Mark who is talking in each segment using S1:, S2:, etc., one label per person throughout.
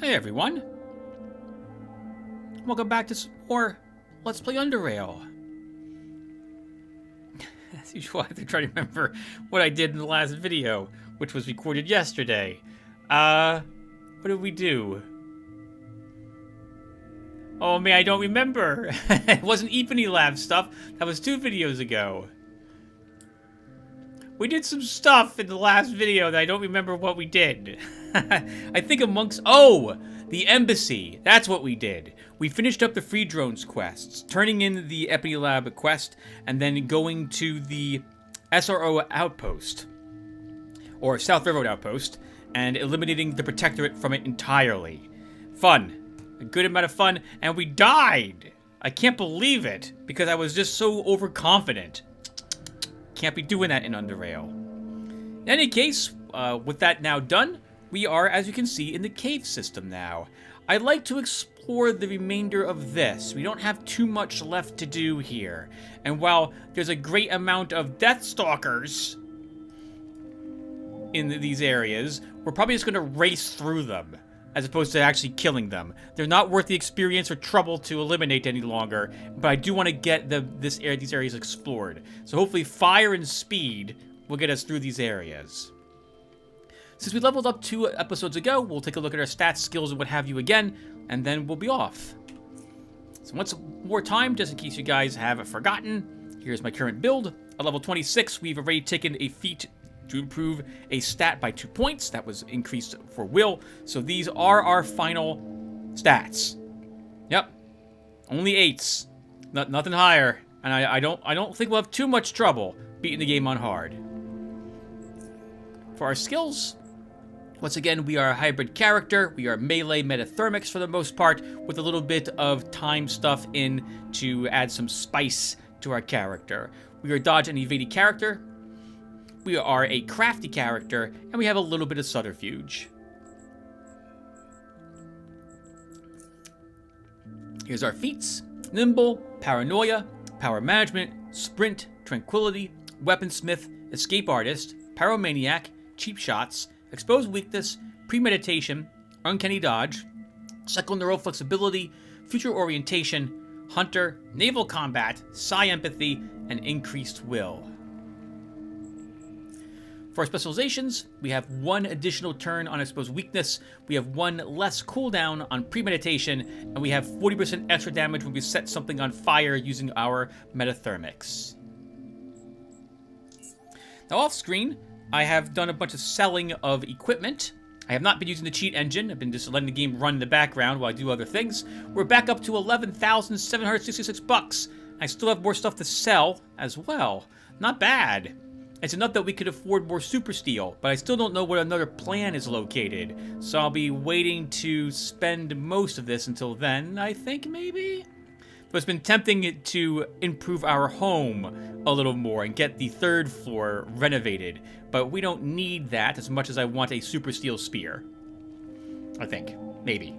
S1: Hey everyone, welcome back to some more Let's Play Underrail. As usual, I have to try to remember what I did in the last video, which was recorded yesterday. What did we do? Oh man, I don't remember. It wasn't Eepany Lab stuff, that was 2 videos ago. We did some stuff in the last video that I don't remember what we did. I think amongst... Oh! The embassy. That's what we did. We finished up the free drones quests, turning in the Eepany Lab quest, and then going to the SRO outpost, or South Railroad outpost, and eliminating the Protectorate from it entirely. Fun. A good amount of fun, and we died! I can't believe it, because I was just so overconfident. Can't be doing that in Underrail. In any case, with that now done, we are, as you can see, in the cave system now. I'd like to explore the remainder of this. We don't have too much left to do here. And while there's a great amount of Deathstalkers in these areas, we're probably just going to race through them, as opposed to actually killing them. They're not worth the experience or trouble to eliminate any longer, but I do want to get these areas explored. So hopefully fire and speed will get us through these areas. Since we leveled up 2 episodes ago, we'll take a look at our stats, skills, and what have you again, and then we'll be off. So once more time, just in case you guys have forgotten, here's my current build. At level 26, we've already taken a feat to improve a stat by 2 points. That was increased for will. So these are our final stats. Yep. Only 8s. Nothing higher. And I don't think we'll have too much trouble beating the game on hard. For our skills, once again, we are a hybrid character. We are melee metathermics for the most part, with a little bit of time stuff in to add some spice to our character. We are a dodge and evading character. We are a crafty character, and we have a little bit of subterfuge. Here's our feats: nimble, paranoia, power management, sprint, tranquility, weaponsmith, escape artist, pyromaniac, cheap shots, exposed weakness, premeditation, uncanny dodge, psychoneural flexibility, future orientation, hunter, naval combat, psi empathy, and increased will. For our specializations, we have 1 additional turn on exposed weakness, we have 1 less cooldown on premeditation, and we have 40% extra damage when we set something on fire using our metathermics. Now off screen, I have done a bunch of selling of equipment. I have not been using the cheat engine. I've been just letting the game run in the background while I do other things. We're back up to 11,766 bucks. I still have more stuff to sell as well. Not bad. It's enough that we could afford more super steel, but I still don't know where another plan is located. So I'll be waiting to spend most of this until then, I think, maybe? But it's been tempting to improve our home a little more and get the 3rd floor renovated. But we don't need that as much as I want a super steel spear. I think. Maybe.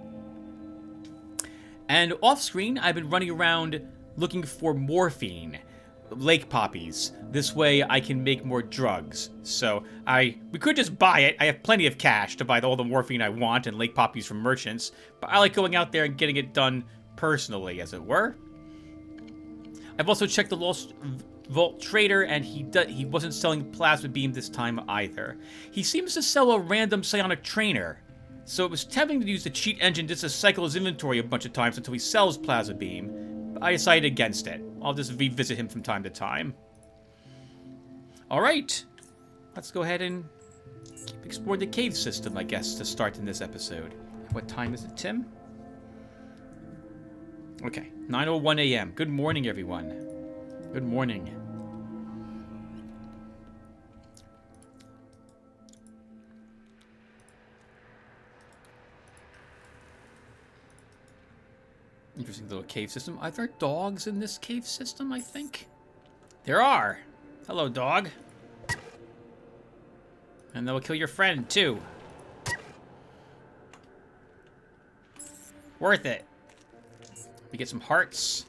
S1: And off screen, I've been running around looking for morphine. Lake poppies. This way I can make more drugs. So we could just buy it. I have plenty of cash to buy all the morphine I want and lake poppies from merchants. But I like going out there and getting it done personally, as it were. I've also checked the Lost Vault Trader, and he wasn't selling plasma beam this time either. He seems to sell a random psionic trainer, so it was tempting to use the cheat engine just to cycle his inventory a bunch of times until he sells plasma beam, but I decided against it. I'll just revisit him from time to time. Alright, let's go ahead and keep exploring the cave system, I guess, to start in this episode. What time is it, Tim? Okay, 9:01 a.m. Good morning, everyone. Good morning. Interesting little cave system. Are there dogs in this cave system, I think? There are. Hello, dog. And they'll kill your friend, too. Worth it. We get some hearts,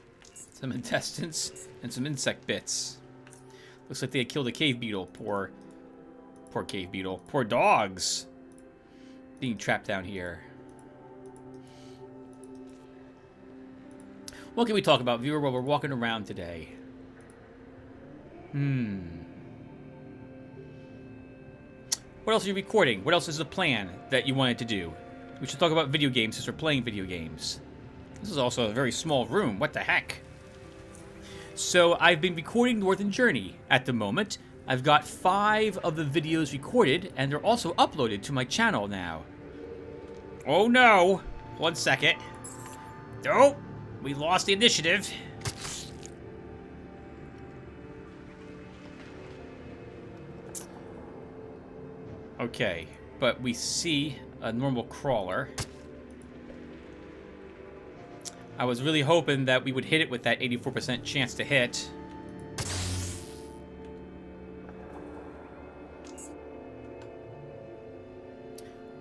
S1: some intestines, and some insect bits. Looks like they killed a cave beetle. Poor cave beetle. Poor dogs. Being trapped down here. What can we talk about, viewer, while we're walking around today? What else are you recording? What else is the plan that you wanted to do? We should talk about video games since we're playing video games. This is also a very small room. What the heck? So I've been recording Northern Journey at the moment. I've got 5 of the videos recorded, and they're also uploaded to my channel now. Oh no! 1 second. Oh! We lost the initiative. Okay, but we see a normal crawler. I was really hoping that we would hit it with that 84% chance to hit.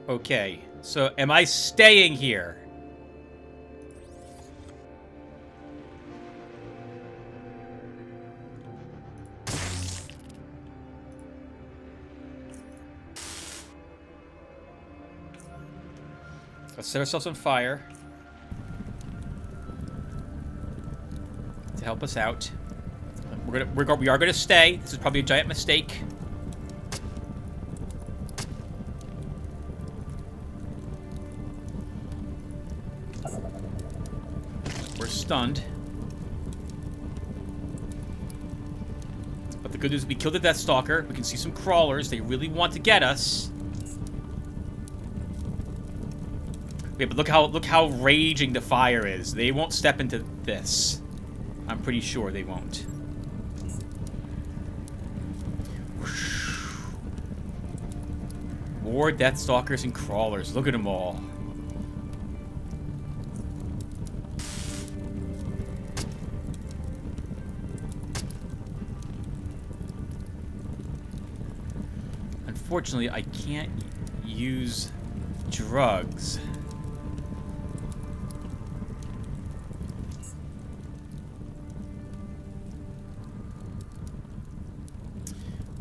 S1: Okay, so am I staying here? Let's set ourselves on fire to help us out. We are gonna stay. This is probably a giant mistake. We're stunned. But the good news is we killed the Death Stalker. We can see some crawlers. They really want to get us. Yeah, but look how raging the fire is. They won't step into this. I'm pretty sure they won't. More Deathstalkers and crawlers. Look at them all. Unfortunately, I can't use drugs.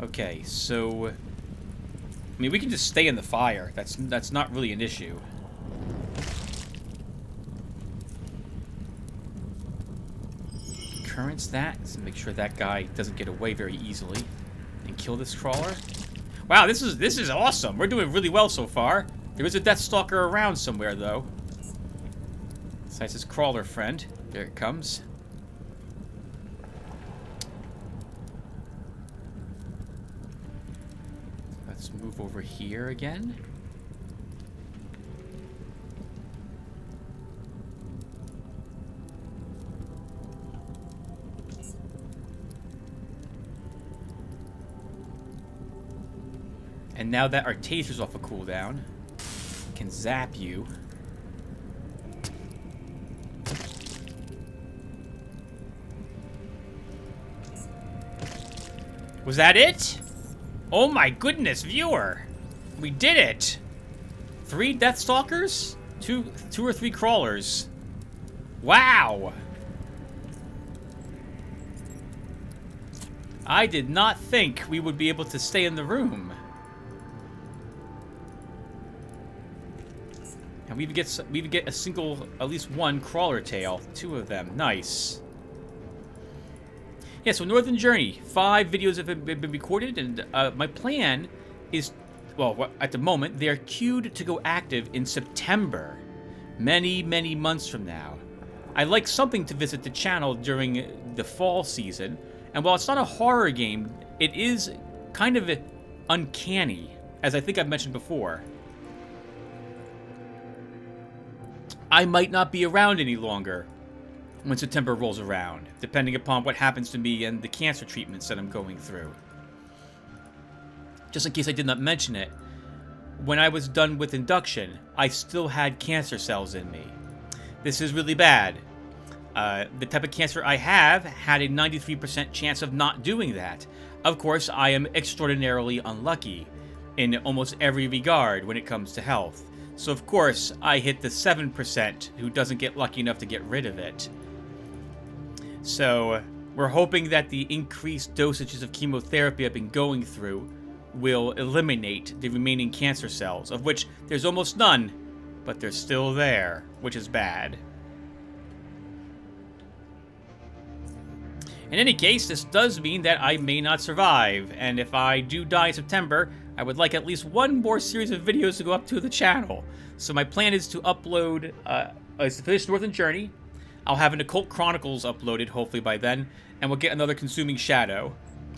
S1: Okay, so I mean, we can just stay in the fire. That's not really an issue. Currents that, so make sure that guy doesn't get away very easily, and kill this crawler. Wow, this is awesome. We're doing really well so far. There is a Deathstalker around somewhere, though. Besides his crawler friend. There it comes. Let's move over here again. And now that our taser's off a cooldown, we can zap you. Was that it? Oh my goodness, viewer! We did it! 3 Deathstalkers? 2 or 3 crawlers. Wow! I did not think we would be able to stay in the room. And we even get a single, at least 1 crawler tail. 2 of them. Nice. Yeah, so Northern Journey. 5 videos have been recorded, and my plan is, well, at the moment, they are queued to go active in September. Many, many months from now. I'd like something to visit the channel during the fall season, and while it's not a horror game, it is kind of uncanny, as I think I've mentioned before. I might not be around any longer when September rolls around, depending upon what happens to me and the cancer treatments that I'm going through. Just in case I did not mention it, when I was done with induction, I still had cancer cells in me. This is really bad. The type of cancer I have had a 93% chance of not doing that. Of course, I am extraordinarily unlucky in almost every regard when it comes to health. So of course, I hit the 7% who doesn't get lucky enough to get rid of it. So we're hoping that the increased dosages of chemotherapy I've been going through will eliminate the remaining cancer cells, of which there's almost none, but they're still there, which is bad. In any case, this does mean that I may not survive, and if I do die in September, I would like at least one more series of videos to go up to the channel. So my plan is to upload, is to finish Northern Journey. I'll have an Occult Chronicles uploaded hopefully by then, and we'll get another Consuming Shadow,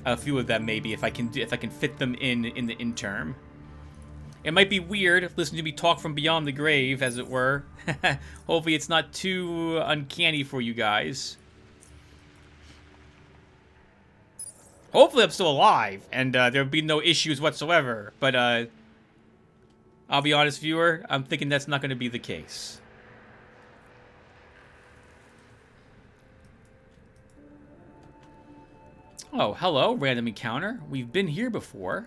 S1: a few of them maybe if I can fit them in the interim. It might be weird listening to me talk from beyond the grave, as it were. Hopefully it's not too uncanny for you guys. Hopefully I'm still alive, and there'll be no issues whatsoever. But I'll be honest, viewer, I'm thinking that's not going to be the case. Oh, hello, random encounter. We've been here before.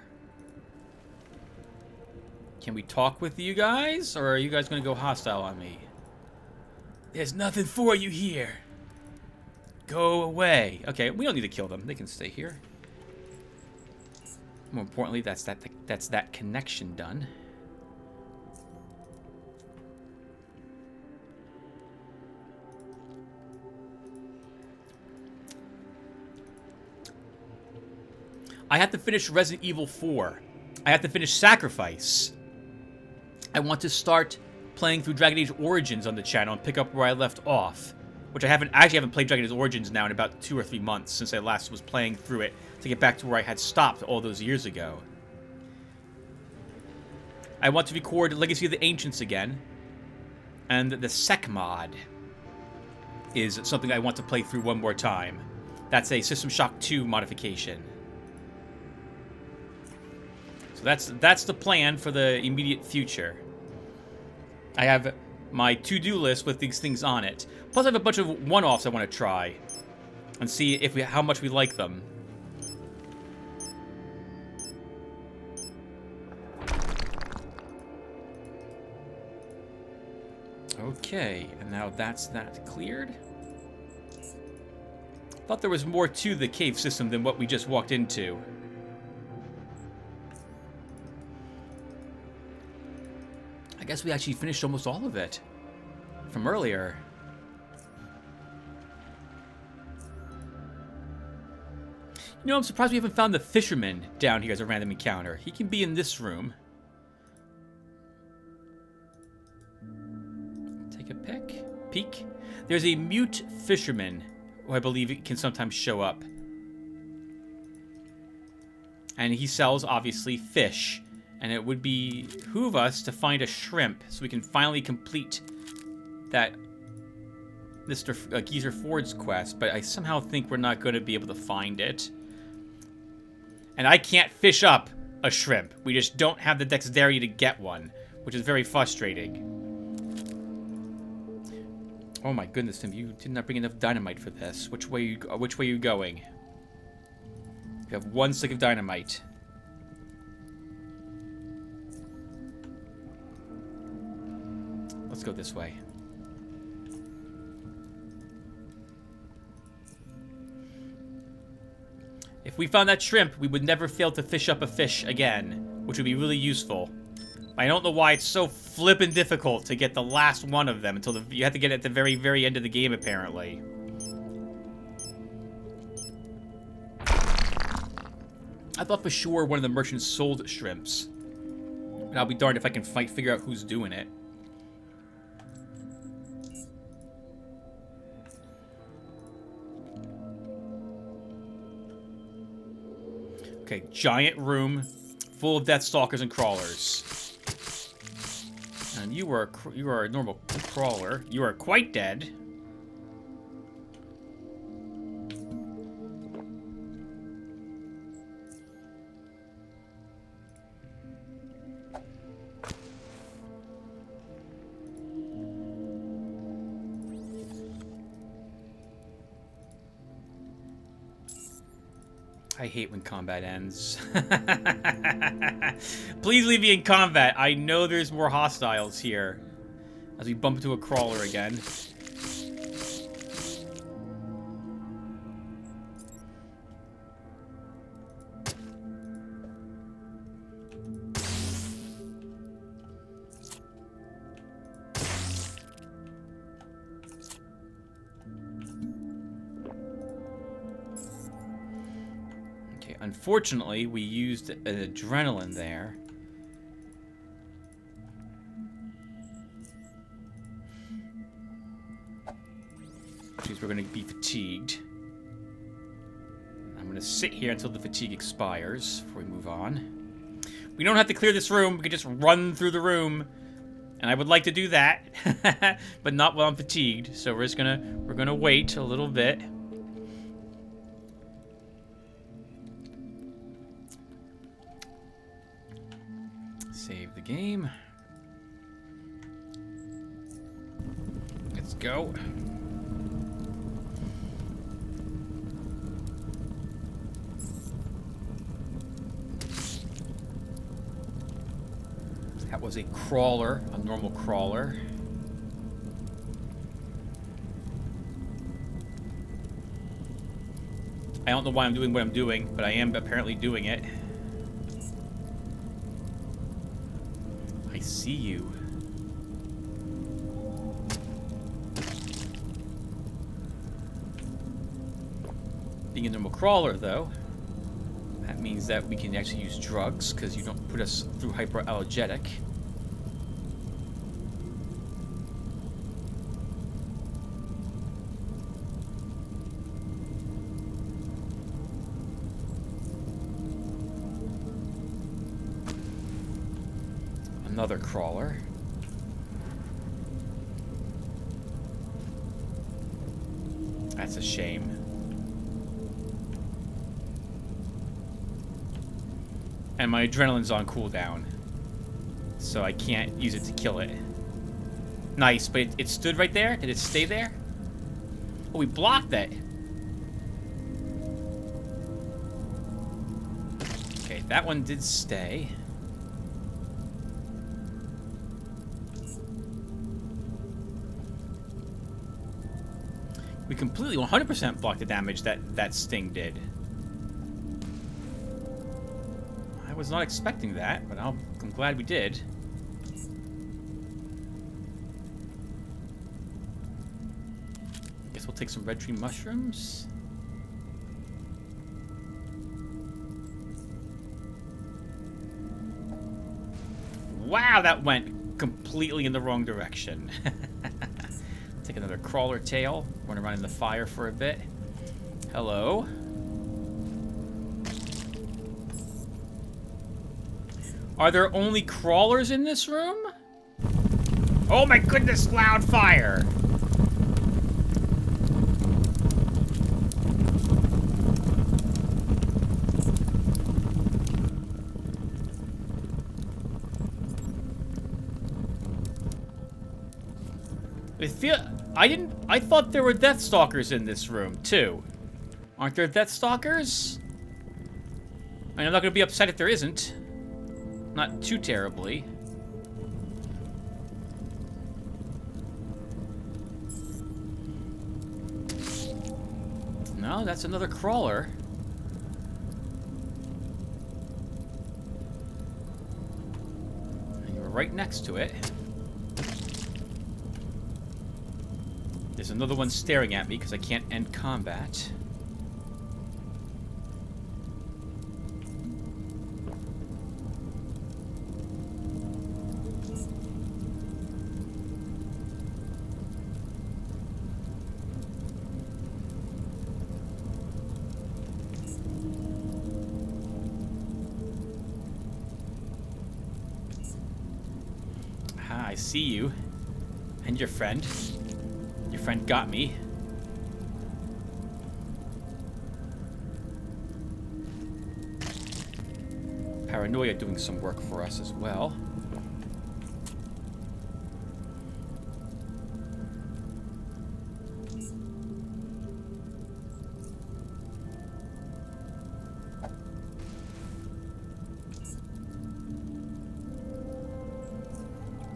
S1: Can we talk with you guys, or are you guys going to go hostile on me? There's nothing for you here. Go away. Okay, we don't need to kill them. They can stay here. More importantly, that's that connection done. I have to finish Resident Evil 4. I have to finish Sacrifice. I want to start playing through Dragon Age Origins on the channel and pick up where I left off. Which I actually haven't played Dragon Age Origins now in about 2 or 3 months since I last was playing through it to get back to where I had stopped all those years ago. I want to record Legacy of the Ancients again. And the Sec mod is something I want to play through one more time. That's a System Shock 2 modification. So that's the plan for the immediate future. I have my to-do list with these things on it. Plus I have a bunch of one-offs I want to try and see how much we like them. Okay, and now that's that cleared. Thought there was more to the cave system than what we just walked into. I guess we actually finished almost all of it from earlier. You know, I'm surprised we haven't found the fisherman down here as a random encounter. He can be in this room. Take a peek. There's a mute fisherman who I believe can sometimes show up. And he sells, obviously, fish. And it would behoove us to find a shrimp so we can finally complete that Mr. Geezer Ford's quest. But I somehow think we're not going to be able to find it. And I can't fish up a shrimp. We just don't have the dexterity to get one, which is very frustrating. Oh my goodness, Tim, you did not bring enough dynamite for this. Which way are you going? You have 1 stick of dynamite. Let's go this way. If we found that shrimp, we would never fail to fish up a fish again, which would be really useful. I don't know why it's so flippin' difficult to get the last one of them until you have to get it at the very, very end of the game, apparently. I thought for sure one of the merchants sold shrimps. And I'll be darned if I can figure out who's doing it. Okay, giant room full of Deathstalkers and crawlers. And you are a normal crawler. You are quite dead. I hate when combat ends. Please leave me in combat. I know there's more hostiles here. As we bump into a crawler again. Okay, unfortunately, we used an adrenaline there. Which means we're going to be fatigued. I'm going to sit here until the fatigue expires before we move on. We don't have to clear this room. We can just run through the room. And I would like to do that, but not while I'm fatigued. So we're gonna wait a little bit. Save the game. Let's go. That was a crawler, a normal crawler. I don't know why I'm doing what I'm doing, but I am apparently doing it. I see you. Being a normal crawler, though, that means that we can actually use drugs, because you don't put us through hyperallergenic. Another crawler. That's a shame. And my adrenaline's on cooldown, so I can't use it to kill it. Nice, but it stood right there? Did it stay there? Oh, we blocked that. Okay, that one did stay. We completely 100% blocked the damage that sting did. I was not expecting that, but I'm glad we did. Guess we'll take some red tree mushrooms. Wow, that went completely in the wrong direction. Take another crawler tail. Run around in the fire for a bit. Hello. Are there only crawlers in this room? Oh my goodness, loud fire! I thought there were Deathstalkers in this room, too. Aren't there Deathstalkers? I mean, I'm not gonna be upset if there isn't. Not too terribly. No, that's another crawler. And you were right next to it. There's another one staring at me because I can't end combat. Ah, I see you. And your friend. Your friend got me. Paranoia doing some work for us as well.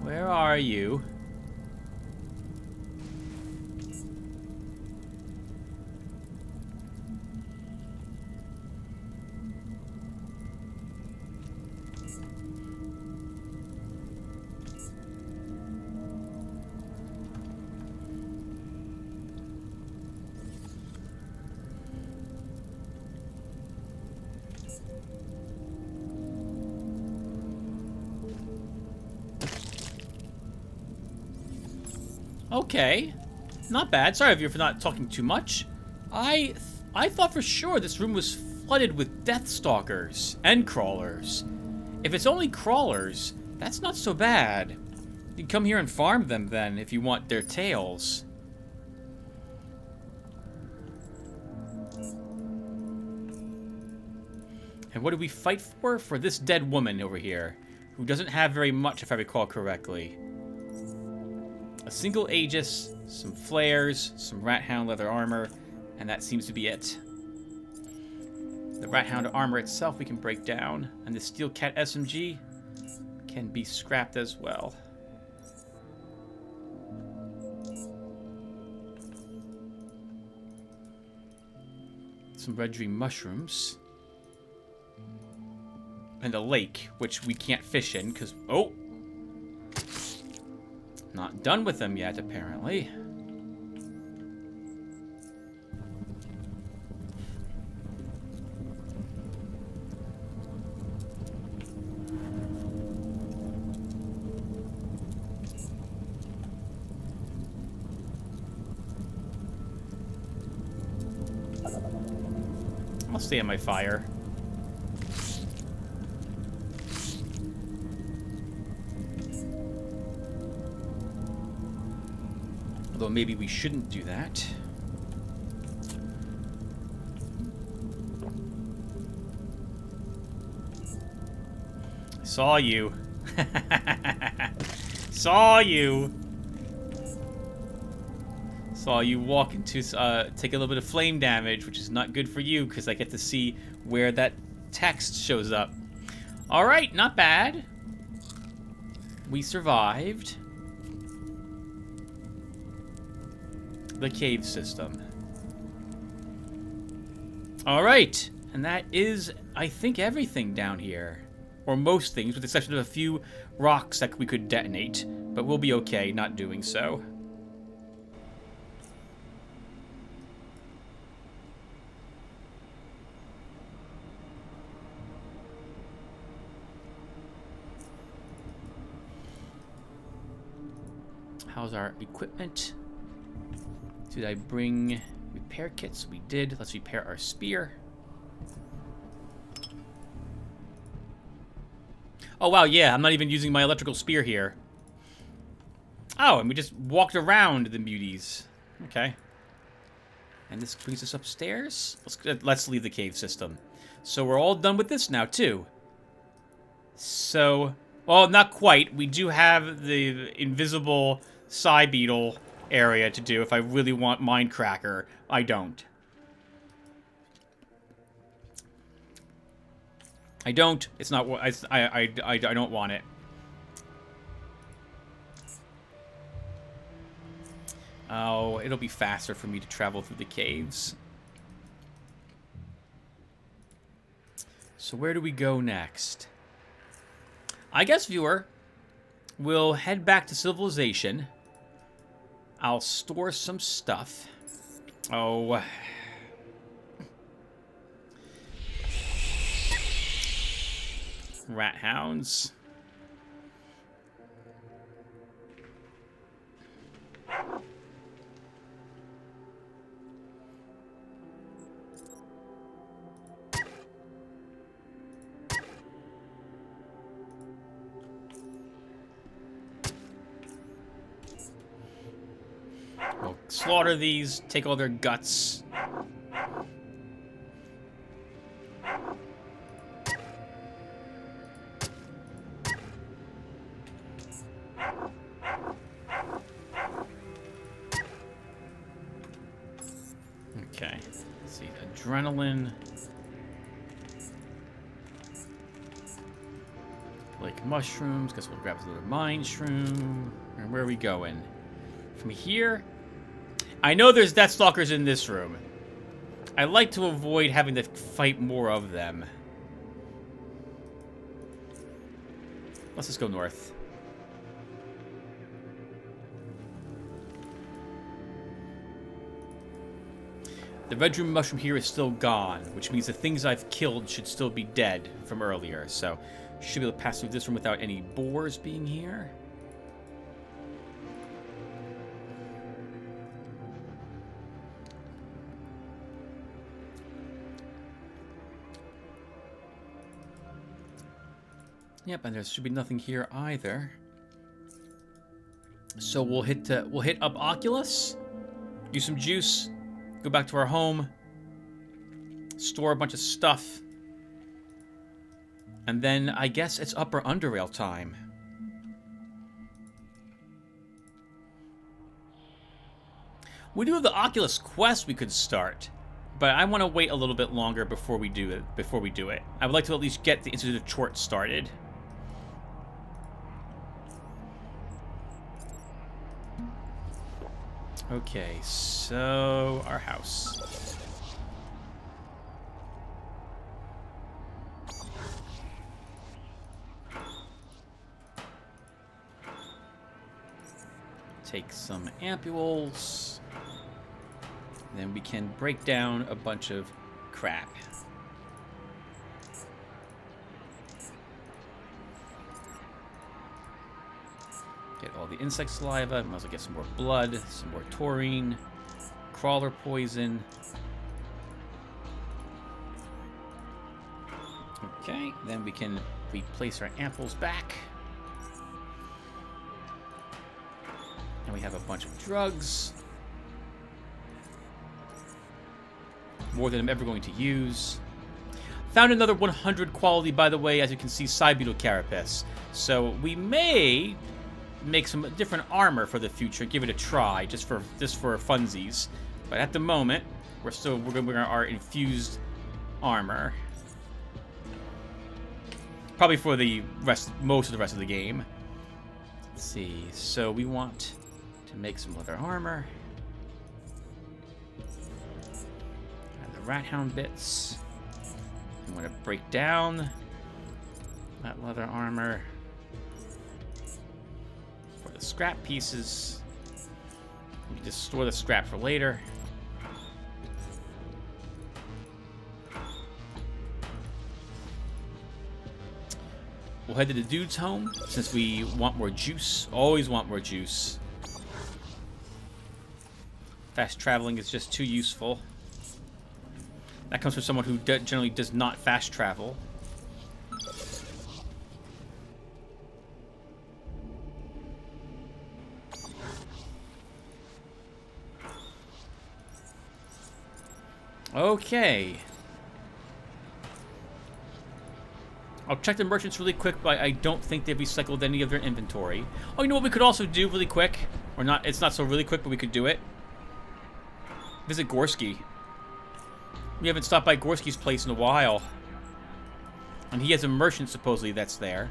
S1: Where are you? Okay. Not bad. Sorry if you're for not talking too much. I thought for sure this room was flooded with Deathstalkers and crawlers. If it's only crawlers, that's not so bad. You can come here and farm them then if you want their tails. And what do we fight for? For this dead woman over here, who doesn't have very much if I recall correctly. A single Aegis, some flares, some Rat Hound leather armor, and that seems to be it. The Rat Hound armor itself we can break down, and the Steel Cat SMG can be scrapped as well. Some Red Dream mushrooms. And a lake, which we can't fish in, because... Oh! Not done with them yet, apparently. I'll stay on my fire. Although maybe we shouldn't do that. Saw you. Saw you. Saw you walk into, take a little bit of flame damage, which is not good for you, because I get to see where that text shows up. Alright, not bad. We survived. The cave system. Alright, and that is, I think, everything down here. Or most things, with the exception of a few rocks that we could detonate. But we'll be okay not doing so. How's our equipment? Did I bring repair kits? We did. Let's repair our spear. Oh, wow, yeah, I'm not even using my electrical spear here. Oh, and we just walked around the beauties. Okay. And this brings us upstairs. Let's leave the cave system. So we're all done with this now, too. So, well, not quite. We do have the invisible Psy Beetle area to do if I really want Mindcracker. I don't. I don't. It's not what I don't want it. Oh, it'll be faster for me to travel through the caves. So where do we go next? I guess, viewer, we'll head back to civilization. I'll store some stuff. Oh. Rat hounds. We'll slaughter these, take all their guts. Okay, let's see, adrenaline. Like mushrooms, guess we'll grab a little mine shroom. And where are we going? From here? I know there's Deathstalkers in this room. I like to avoid having to fight more of them. Let's just go north. The red room mushroom here is still gone, which means the things I've killed should still be dead from earlier, so should be able to pass through this room without any boars being here. Yep, and there should be nothing here either. So we'll hit up Oculus, use some juice, go back to our home, store a bunch of stuff, and then I guess it's upper Underrail time. We do have the Oculus Quest we could start, but I want to wait a little bit longer before we do it. I would like to at least get the Institute of Chort started. Okay, so our house. Take some ampules. Then we can break down a bunch of crap. Get all the insect saliva. Might as well get some more blood, some more taurine, crawler poison. Okay, then we can replace our ampules back. And we have a bunch of drugs. More than I'm ever going to use. Found another 100 quality, by the way, as you can see, side beetle carapace. So we may make some different armor for the future, give it a try, just for funsies. But at the moment, we're going to our infused armor. Probably for the most of the rest of the game. Let's see. So we want to make some leather armor. And the rat hound bits. I'm going to break down that leather armor. For the scrap pieces. We can just store the scrap for later. We'll head to the dude's home, since we want more juice. Always want more juice. Fast traveling is just too useful. That comes from someone who generally does not fast travel. Okay. I'll check the merchants really quick, but I don't think they've recycled any of their inventory. Oh, you know what we could also do really quick? Or not, it's not so really quick, but we could do it. Visit Gorski. We haven't stopped by Gorski's place in a while. And he has a merchant, supposedly, that's there.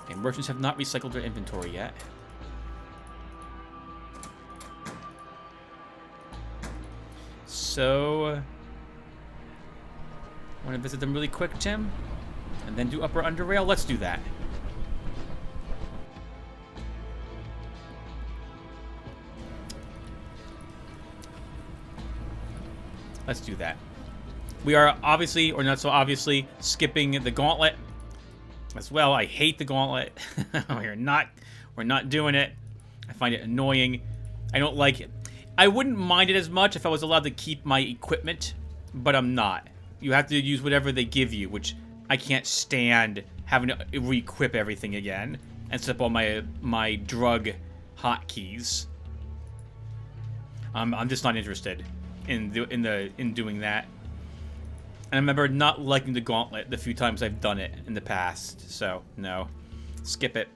S1: Okay, merchants have not recycled their inventory yet. So... want to visit them really quick, Tim? And then do upper Underrail? Let's do that. Let's do that. We are obviously, or not so obviously, skipping the gauntlet as well. I hate the gauntlet. We're not doing it. I find it annoying. I don't like it. I wouldn't mind it as much if I was allowed to keep my equipment, but I'm not. You have to use whatever they give you, which I can't stand having to re-equip everything again and set up all my drug hotkeys. I'm just not interested in doing that. And I remember not liking the gauntlet the few times I've done it in the past. So no, skip it.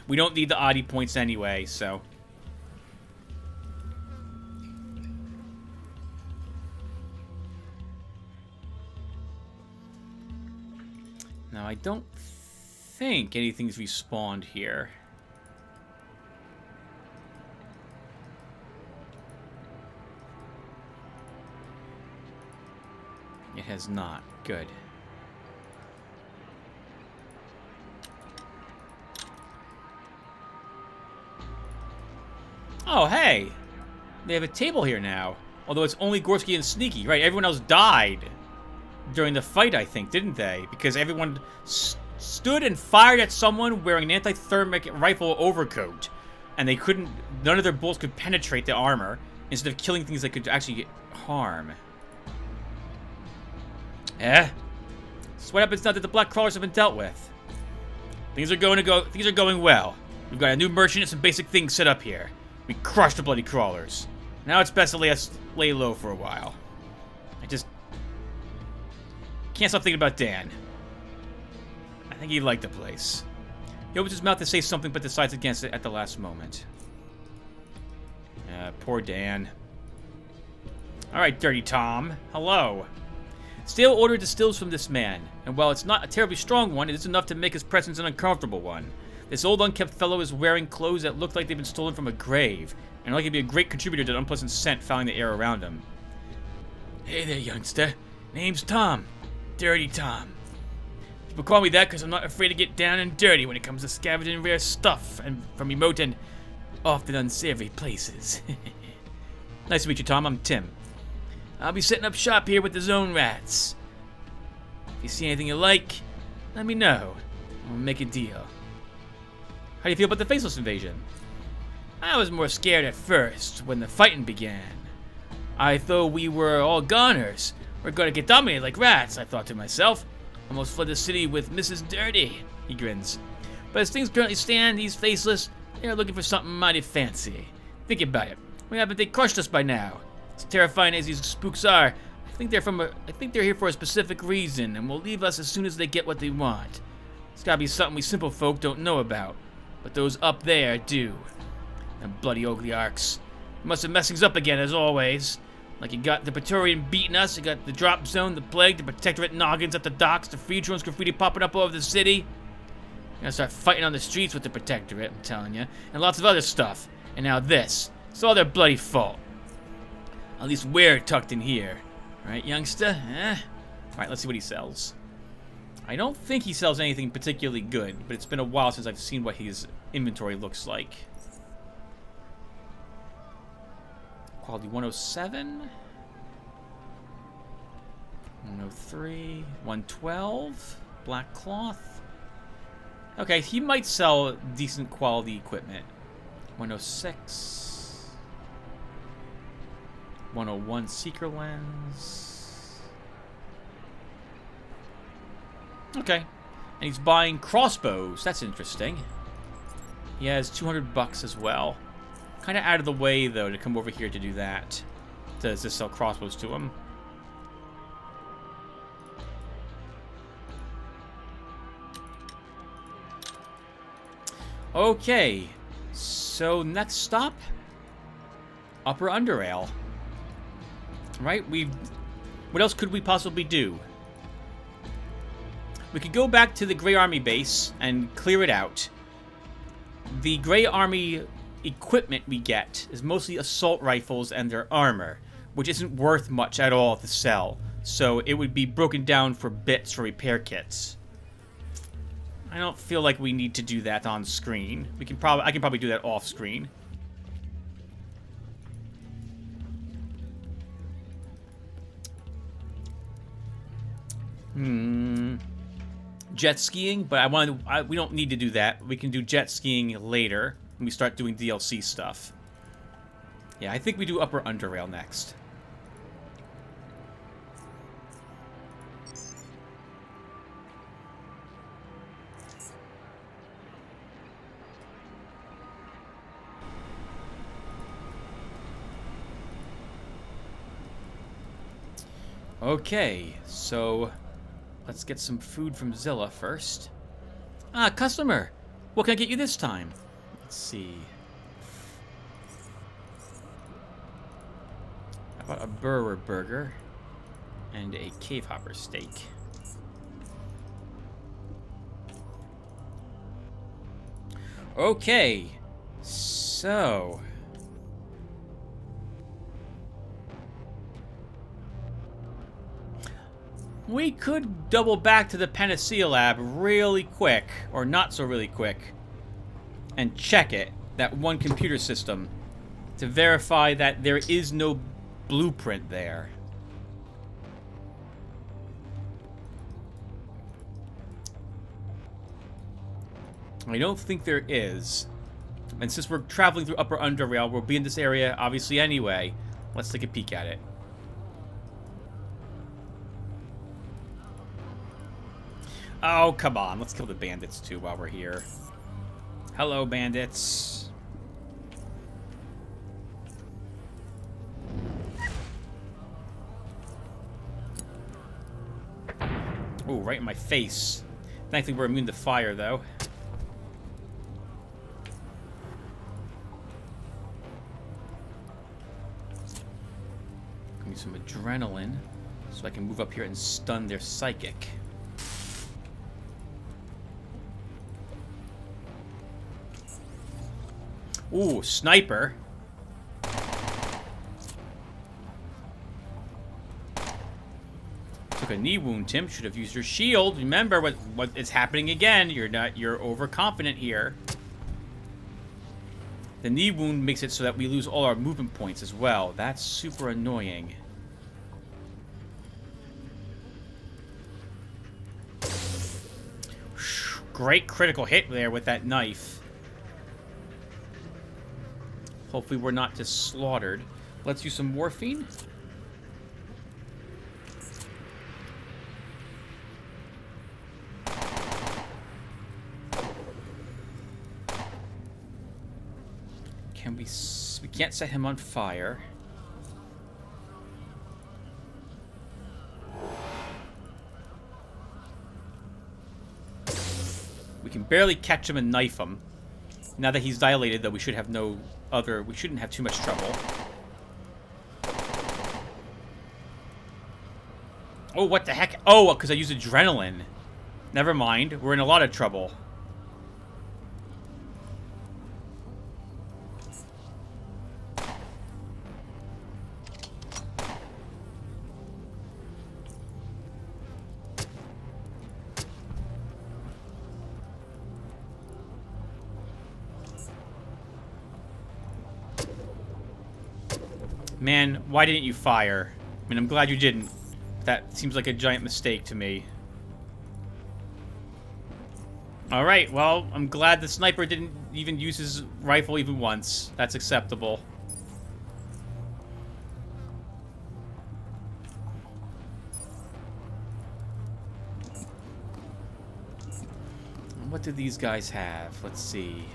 S1: We don't need the oddie points anyway, so. Now, I don't think anything's respawned here. It has not. Good. Oh, hey! They have a table here now. Although it's only Gorski and Sneaky. Right, everyone else died during the fight, I think, didn't they? Because everyone stood and fired at someone wearing an anti-thermic rifle overcoat. And they couldn't... none of their bullets could penetrate the armor, instead of killing things that could actually harm. Eh? So what happens now that the black crawlers have been dealt with? Things are going well. We've got a new merchant and some basic things set up here. We crushed the bloody crawlers. Now it's best to lay low for a while. I just can't stop thinking about Dan. I think he liked the place. He opens his mouth to say something, but decides against it at the last moment. Poor Dan. Alright, Dirty Tom. Hello. Stale order distills from this man, and while it's not a terribly strong one, it is enough to make his presence an uncomfortable one. This old unkempt fellow is wearing clothes that look like they've been stolen from a grave, and like he'd be a great contributor to the unpleasant scent fouling the air around him. Hey there, youngster. Name's Tom. Dirty Tom. People call me that because I'm not afraid to get down and dirty when it comes to scavenging rare stuff and from remote and often unsavory places. Nice to meet you, Tom. I'm Tim. I'll be setting up shop here with the Zone Rats. If you see anything you like, let me know. We'll make a deal. How do you feel about the Faceless invasion? I was more scared at first, when the fighting began. I thought we were all goners. We're gonna get dominated like rats, I thought to myself. Almost fled the city with Mrs. Dirty, he grins. But as things currently stand, these Faceless, they're looking for something mighty fancy. Think about it. Why haven't they crushed us by now? As terrifying as these spooks are, I think they're here for a specific reason, and will leave us as soon as they get what they want. It's gotta be something we simple folk don't know about, but those up there do. Them bloody Ogliarchs. Must have messed things up again, as always. Like you got the Praetorian beating us, you got the drop zone, the plague, the Protectorate noggins at the docks, the free drones graffiti popping up all over the city. You're gonna start fighting on the streets with the Protectorate, I'm telling you, and lots of other stuff. And now this. It's all their bloody fault. At least we're tucked in here. Right, youngster? Alright, let's see what he sells. I don't think he sells anything particularly good, but it's been a while since I've seen what his inventory looks like. Quality 107. 103. 112. Black cloth. Okay, he might sell decent quality equipment. 106. 101 Seeker Lens. Okay. And he's buying crossbows. That's interesting. He has 200 bucks as well. Kind of out of the way, though, to come over here to do that. To sell crossbows to him. Okay. So, next stop? Upper Underrail. Right? What else could we possibly do? We could go back to the Grey Army base and clear it out. The Grey Army equipment we get is mostly assault rifles and their armor, which isn't worth much at all to sell. So it would be broken down for bits for repair kits. I don't feel like we need to do that on screen. I can probably do that off screen. Jet skiing, but we don't need to do that. We can do jet skiing later when we start doing DLC stuff. Yeah, I think we do Upper Underrail next. Okay, so let's get some food from Zilla first. Ah, customer! What can I get you this time? Let's see. How about a Burger Burger and a Cave Hopper steak? Okay, so we could double back to the Panacea Lab really quick, or not so really quick, and check it, that one computer system, to verify that there is no blueprint there. I don't think there is. And since we're traveling through Upper Underrail, we'll be in this area obviously anyway. Let's take a peek at it. Oh, come on. Let's kill the bandits, too, while we're here. Hello, bandits. Ooh, right in my face. Thankfully, we're immune to fire, though. Give me some adrenaline so I can move up here and stun their psychic. Ooh, sniper. Took a knee wound, Tim. Should have used your shield. Remember what is happening again. You're overconfident here. The knee wound makes it so that we lose all our movement points as well. That's super annoying. Great critical hit there with that knife. Hopefully we're not just slaughtered. Let's use some morphine. We can't set him on fire. We can barely catch him and knife him. Now that he's dilated, though, we should have we shouldn't have too much trouble. Oh, what the heck? Oh, because I used adrenaline. Never mind. We're in a lot of trouble. Man, why didn't you fire? I mean, I'm glad you didn't. That seems like a giant mistake to me. Alright, well, I'm glad the sniper didn't even use his rifle even once. That's acceptable. What do these guys have? Let's see.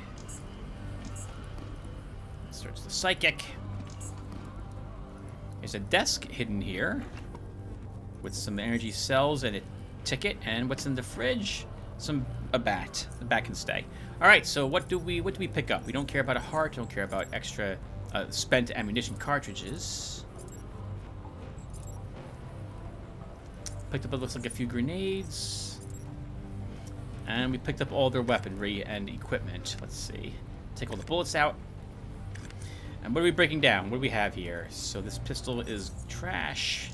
S1: Search the psychic. There's a desk hidden here with some energy cells and a ticket. And what's in the fridge? A bat. The bat can stay. All right. So what do we pick up? We don't care about a heart. Don't care about extra spent ammunition cartridges. Picked up, it looks like, a few grenades, and we picked up all their weaponry and equipment. Let's see. Take all the bullets out. And what are we breaking down? What do we have here? So this pistol is trash.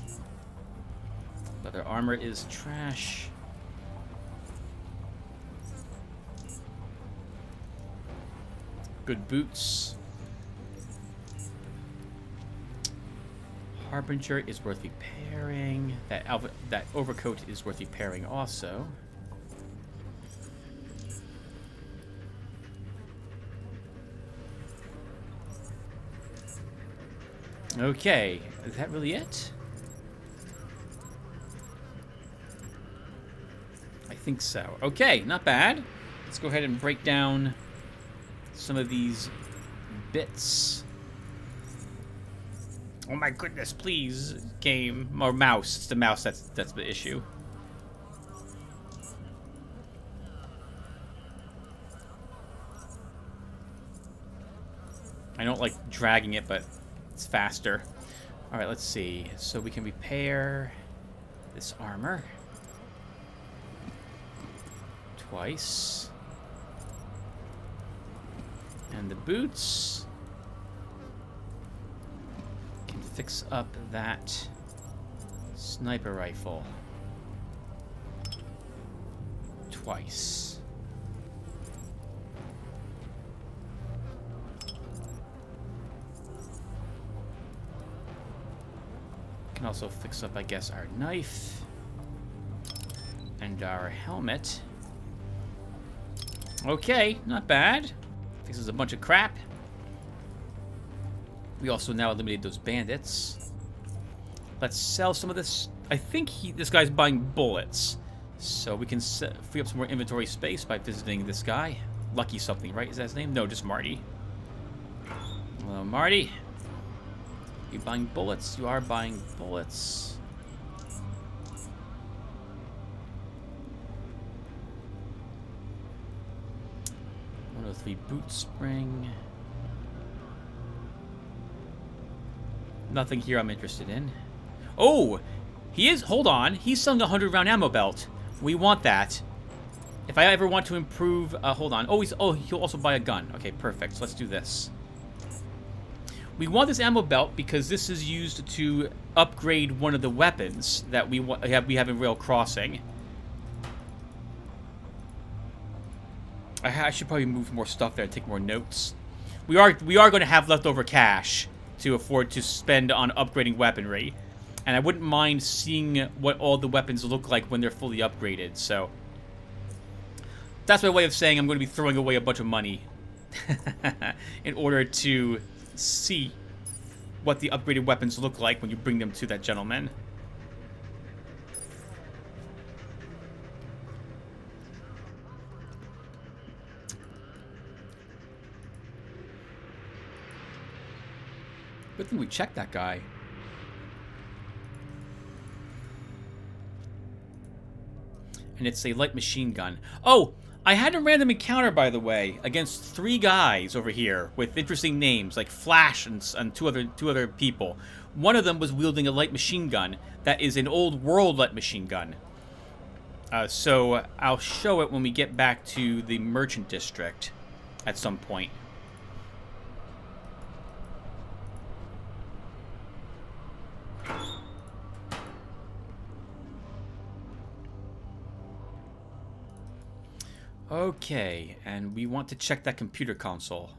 S1: Leather armor is trash. Good boots. Harbinger is worth repairing. That overcoat is worth repairing also. Okay, is that really it? I think so. Okay, not bad. Let's go ahead and break down some of these bits. Oh my goodness, please, game. Or mouse. It's the mouse that's the issue. I don't like dragging it, but it's faster. Alright, let's see. So we can repair this armor. Twice. And the boots. Can fix up that sniper rifle. Twice. Can also fix up, I guess, our knife and our helmet. Okay, not bad. Fixes a bunch of crap. We also now eliminated those bandits. Let's sell some of this. I think this guy's buying bullets. So we can free up some more inventory space by visiting this guy. Lucky something, right? Is that his name? No, just Marty. Hello, Marty. You buying bullets? You are buying bullets. 103 boot spring. Nothing here I'm interested in. Oh! He is, hold on, he's selling a 100-round ammo belt. We want that. If I ever want to improve, hold on. Oh, he'll also buy a gun. Okay, perfect. So let's do this. We want this ammo belt because this is used to upgrade one of the weapons that we have in Rail Crossing. I should probably move more stuff there and take more notes. We are going to have leftover cash to afford to spend on upgrading weaponry. And I wouldn't mind seeing what all the weapons look like when they're fully upgraded, so... That's my way of saying I'm going to be throwing away a bunch of money in order to see what the upgraded weapons look like when you bring them to that gentleman. Good thing we checked that guy. And it's a light machine gun. Oh, I had a random encounter, by the way, against 3 guys over here with interesting names, like Flash and two other people. One of them was wielding a light machine gun that is an old world light machine gun. So I'll show it when we get back to the Merchant District at some point. Okay, and we want to check that computer console.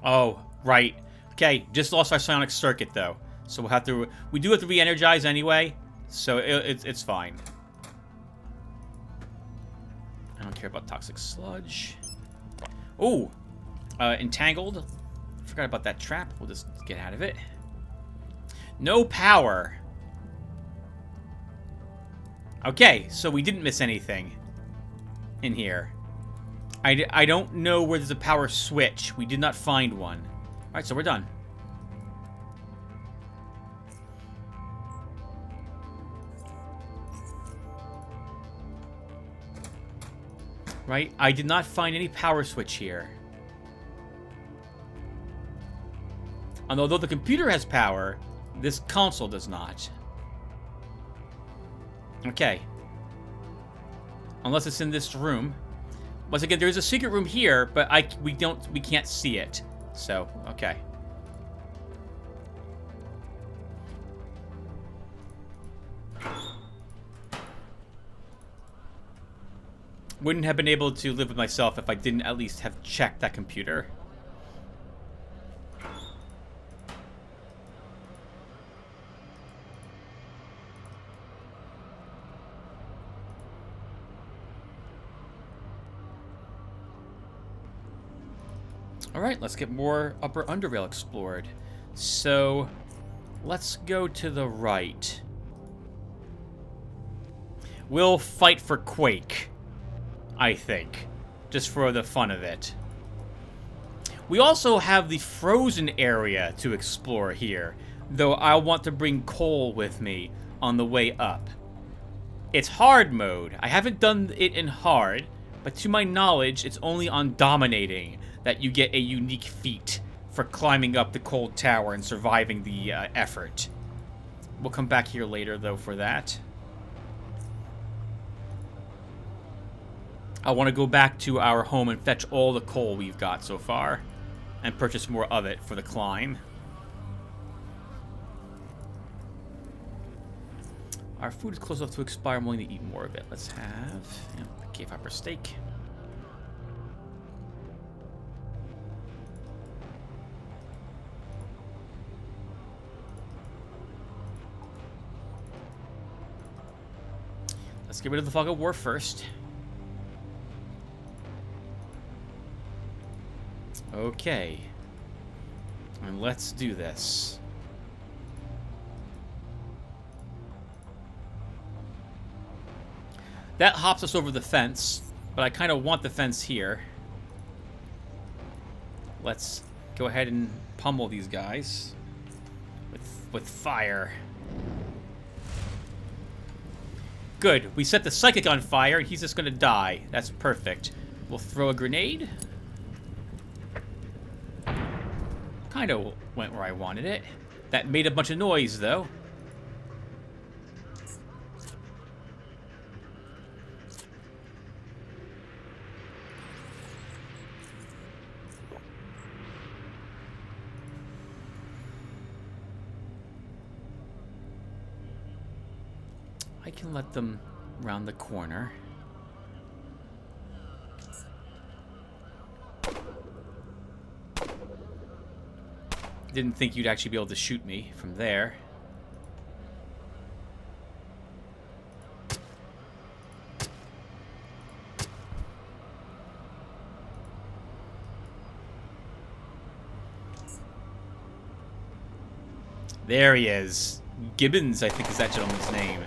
S1: Oh, right. Okay, just lost our psionic circuit though, so we'll have to. We do have to re-energize anyway, so it's fine. I don't care about toxic sludge. Oh, entangled. Forgot about that trap. We'll just get out of it. No power. Okay, so we didn't miss anything in here. I don't know where there's a power switch. We did not find one. Alright, so we're done. Right, I did not find any power switch here. And although the computer has power, this console does not. Okay. Unless it's in this room. Once again, there's a secret room here, but we can't see it. So, okay. Wouldn't have been able to live with myself if I didn't at least have checked that computer. Alright, let's get more Upper Underrail explored. So, let's go to the right. We'll fight for Quake, I think, just for the fun of it. We also have the frozen area to explore here, though I'll want to bring Cole with me on the way up. It's hard mode. I haven't done it in hard, but to my knowledge, it's only on dominating that you get a unique feat for climbing up the cold tower and surviving the effort. We'll come back here later, though, for that. I want to go back to our home and fetch all the coal we've got so far and purchase more of it for the climb. Our food is close enough to expire. I'm willing to eat more of it. Let's have a cave hopper steak. Let's get rid of the fog of war first. Okay. And let's do this. That hops us over the fence, but I kind of want the fence here. Let's go ahead and pummel these guys with fire. Good. We set the psychic on fire, and he's just going to die. That's perfect. We'll throw a grenade. Kind of went where I wanted it. That made a bunch of noise, though. I can let them round the corner. Didn't think you'd actually be able to shoot me from there. There he is. Gibbons, I think, is that gentleman's name.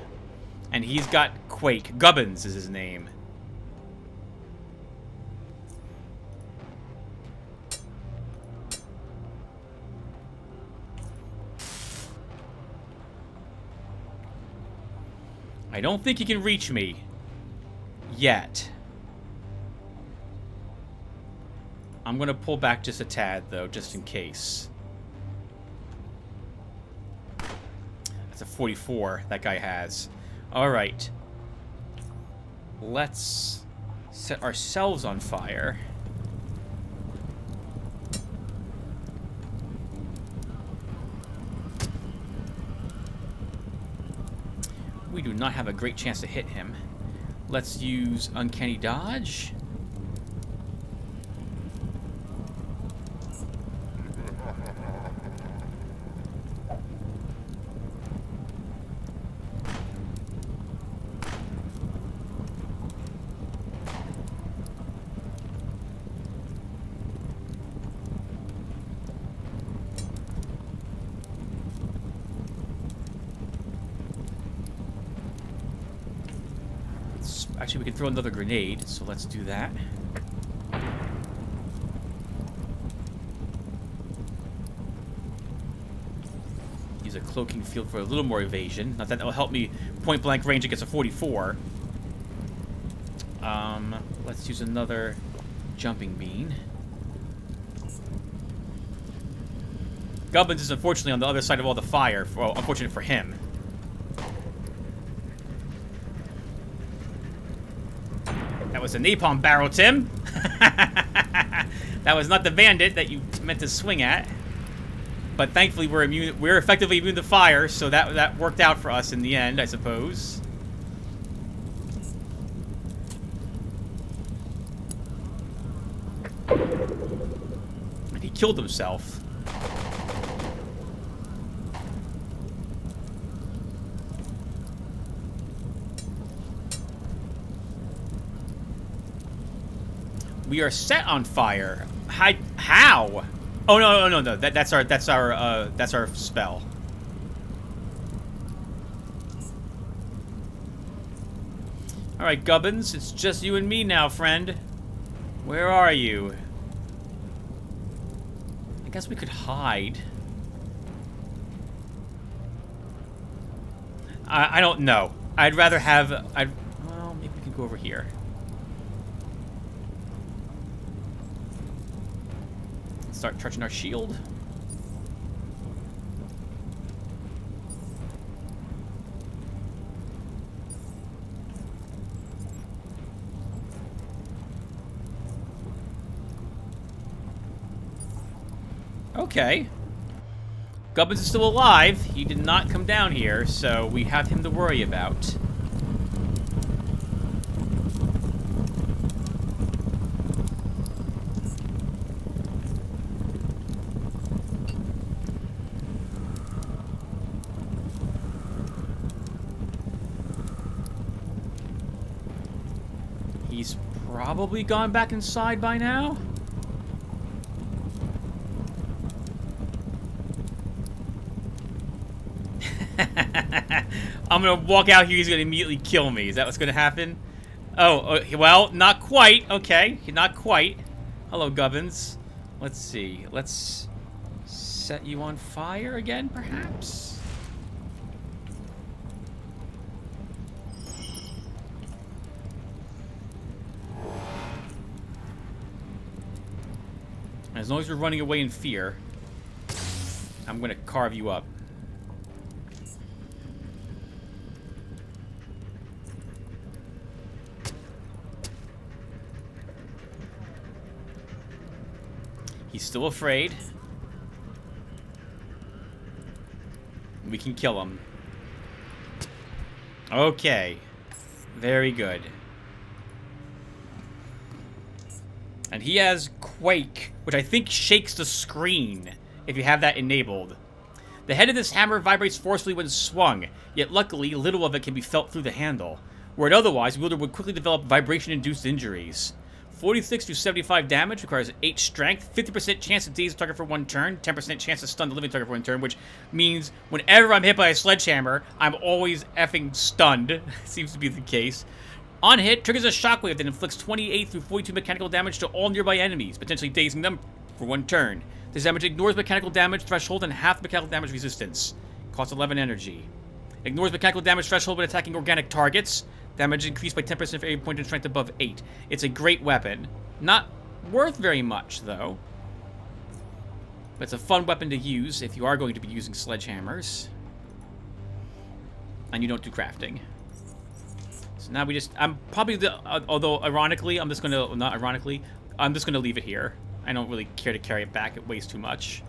S1: And he's got Quake. Gubbins is his name. I don't think he can reach me. Yet. I'm gonna pull back just a tad, though, just in case. That's a 44 that guy has. Alright. Let's set ourselves on fire. We do not have a great chance to hit him. Let's use Uncanny Dodge. Actually, we can throw another grenade, so let's do that. Use a cloaking field for a little more evasion. Not that will help me point blank range against a 44. Let's use another jumping bean. Gubbins is unfortunately on the other side of all the fire. Well, unfortunate for him. That was a napalm barrel, Tim. That was not the bandit that you meant to swing at. But thankfully, we're effectively immune to fire, so that worked out for us in the end, I suppose. And he killed himself. We are set on fire. How? Oh no! That's our spell. All right, Gubbins, it's just you and me now, friend. Where are you? I guess we could hide. I don't know. I'd rather have. Well, maybe we can go over here. Start charging our shield. Okay. Gubbins is still alive. He did not come down here, so we have him to worry about. He's probably gone back inside by now. I'm gonna walk out here, he's gonna immediately kill me. Is that what's gonna happen? Oh, well, not quite. Okay, not quite. Hello, Gubbins. Let's see. Let's set you on fire again, perhaps? As long as you're running away in fear, I'm gonna carve you up. He's still afraid. We can kill him. Okay. Very good. And he has Quake, which I think shakes the screen if you have that enabled. The head of this hammer vibrates forcefully when swung, yet luckily little of it can be felt through the handle. Were it otherwise, the wielder would quickly develop vibration-induced injuries. 46 to 75 damage, requires 8 strength, 50% chance to daze the target for 1 turn, 10% chance to stun the living target for 1 turn, which means whenever I'm hit by a sledgehammer, I'm always effing stunned. Seems to be the case. On hit, triggers a shockwave that inflicts 28 through 42 mechanical damage to all nearby enemies, potentially dazing them for 1 turn. This damage ignores mechanical damage threshold and half mechanical damage resistance. Costs 11 energy. Ignores mechanical damage threshold when attacking organic targets. Damage increased by 10% for every point in strength above 8. It's a great weapon. Not worth very much, though. But it's a fun weapon to use if you are going to be using sledgehammers. And you don't do crafting. So now we just... I'm probably... although, ironically, I'm just going to... Not ironically. I'm just going to leave it here. I don't really care to carry it back. It weighs too much.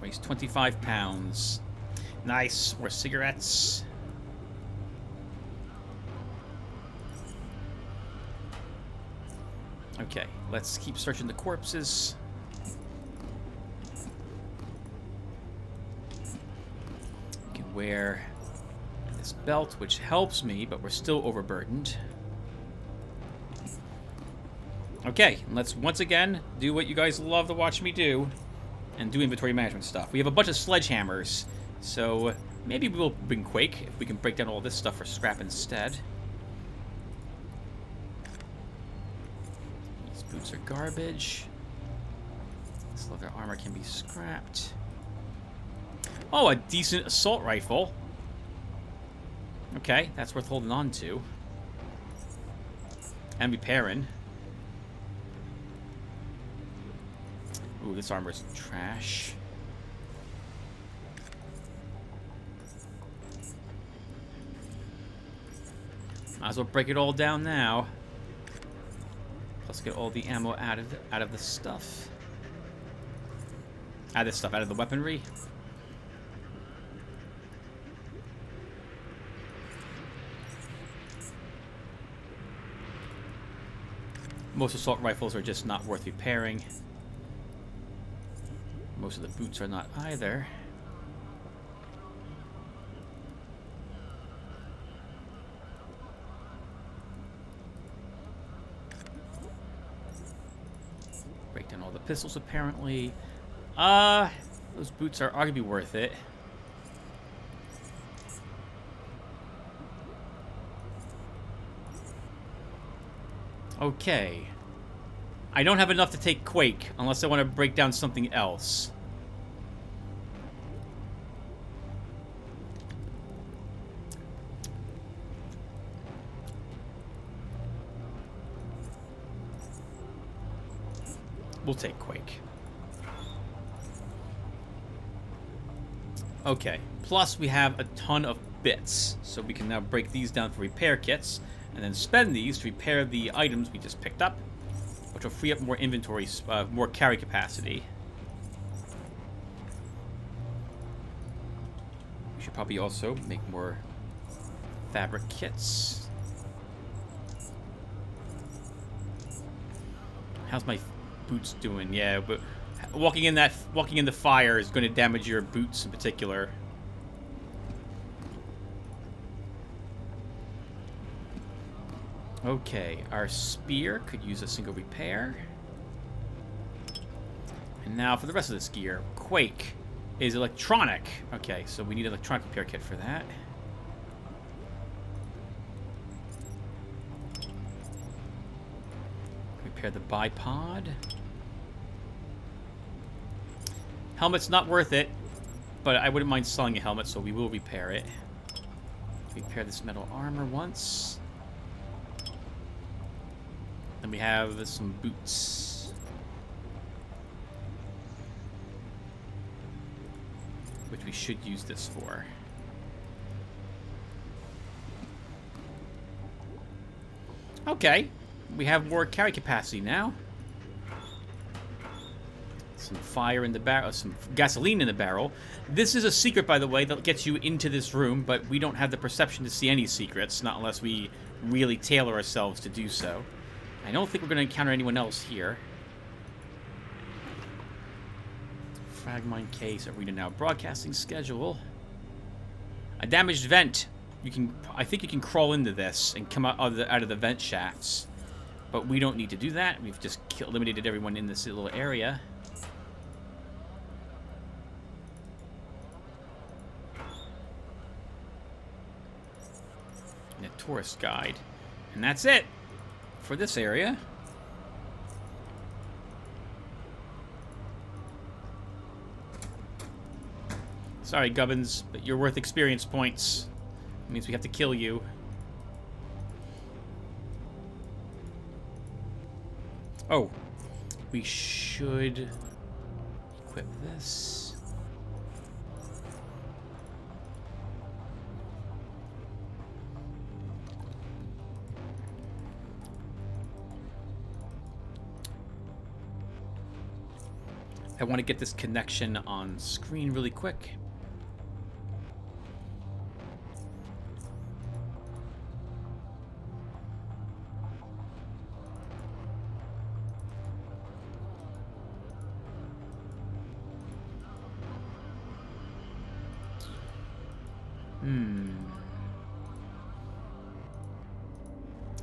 S1: Weighs 25 pounds. Nice. More cigarettes. Okay, let's keep searching the corpses. You can wear this belt, which helps me, but we're still overburdened. Okay, let's once again do what you guys love to watch me do and do inventory management stuff. We have a bunch of sledgehammers. So, maybe we'll bring Quake, if we can break down all this stuff for scrap instead. These boots are garbage. This leather armor can be scrapped. Oh, a decent assault rifle. Okay, that's worth holding on to. And repairing. Ooh, this armor's trash. Might as well break it all down now. Plus get all the ammo out of the stuff. Out of the weaponry. Most assault rifles are just not worth repairing. Most of the boots are not either. Break down all the pistols, apparently. Those boots are arguably worth it. Okay. I don't have enough to take Quake, unless I want to break down something else. We'll take Quake. Okay. Plus, we have a ton of bits, so we can now break these down for repair kits, and then spend these to repair the items we just picked up, which will free up more inventory, more carry capacity. We should probably also make more fabric kits. How's my boots doing? Yeah, but walking in the fire is going to damage your boots in particular. Okay, our spear could use a single repair. And now for the rest of this gear. Quake is electronic. Okay, so we need an electronic repair kit for that. Repair the bipod. Helmet's not worth it, but I wouldn't mind selling a helmet, so we will repair it. Repair this metal armor once. Then we have some boots, which we should use this for. Okay, we have more carry capacity now. Some fire in the barrel, some gasoline in the barrel. This is a secret, by the way, that gets you into this room, but we don't have the perception to see any secrets, not unless we really tailor ourselves to do so. I don't think we're going to encounter anyone else here. Fragmine case, arena now, broadcasting schedule. A damaged vent. I think you can crawl into this and come out of the vent shafts, but we don't need to do that. We've just eliminated everyone in this little area. And a tourist guide, and that's it for this area. Sorry, Gubbins, but you're worth experience points. It means we have to kill you. Oh, we should equip this. I want to get this connection on screen really quick.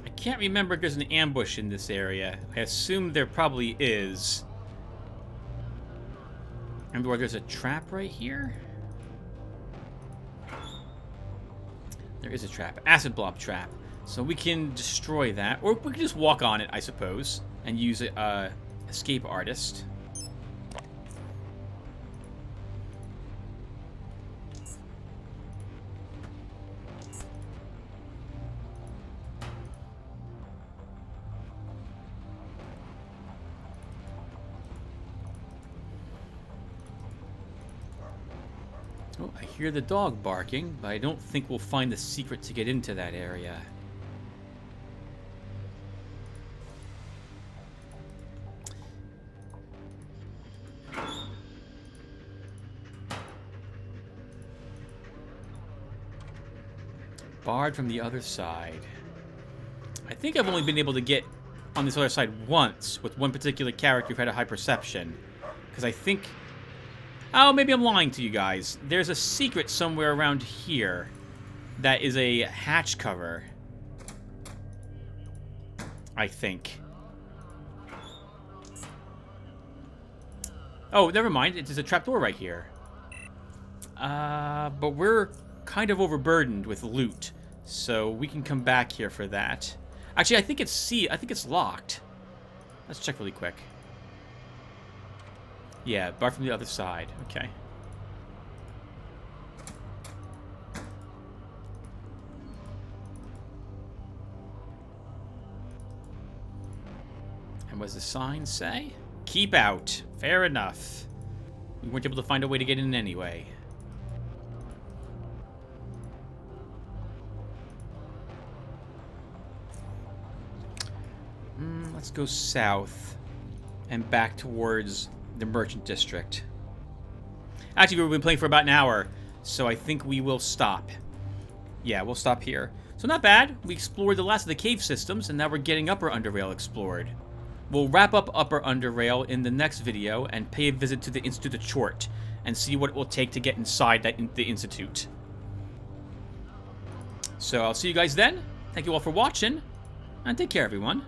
S1: I can't remember if there's an ambush in this area. I assume there probably is. Remember where there's a trap right here? There is a trap. Acid blob trap. So we can destroy that. Or we can just walk on it, I suppose. And use escape artist. Oh, I hear the dog barking, but I don't think we'll find the secret to get into that area. Barred from the other side. I think I've only been able to get on this other side once with one particular character who had a high perception. Because I think... Oh, maybe I'm lying to you guys. There's a secret somewhere around here that is a hatch cover. I think. Oh, never mind. It's a trapdoor right here. But we're kind of overburdened with loot, so we can come back here for that. Actually, I think it's locked. Let's check really quick. Yeah, bar from the other side. Okay. And what does the sign say? Keep out. Fair enough. We weren't able to find a way to get in anyway. Let's go south and back towards the merchant district. Actually, we've been playing for about an hour, so I think we will stop. Yeah, we'll stop here. So not bad. We explored the last of the cave systems, and now we're getting Upper Underrail explored. We'll wrap up Upper Underrail in the next video and pay a visit to the Institute of Chort and see what it will take to get inside the Institute. So I'll see you guys then. Thank you all for watching, and take care, everyone.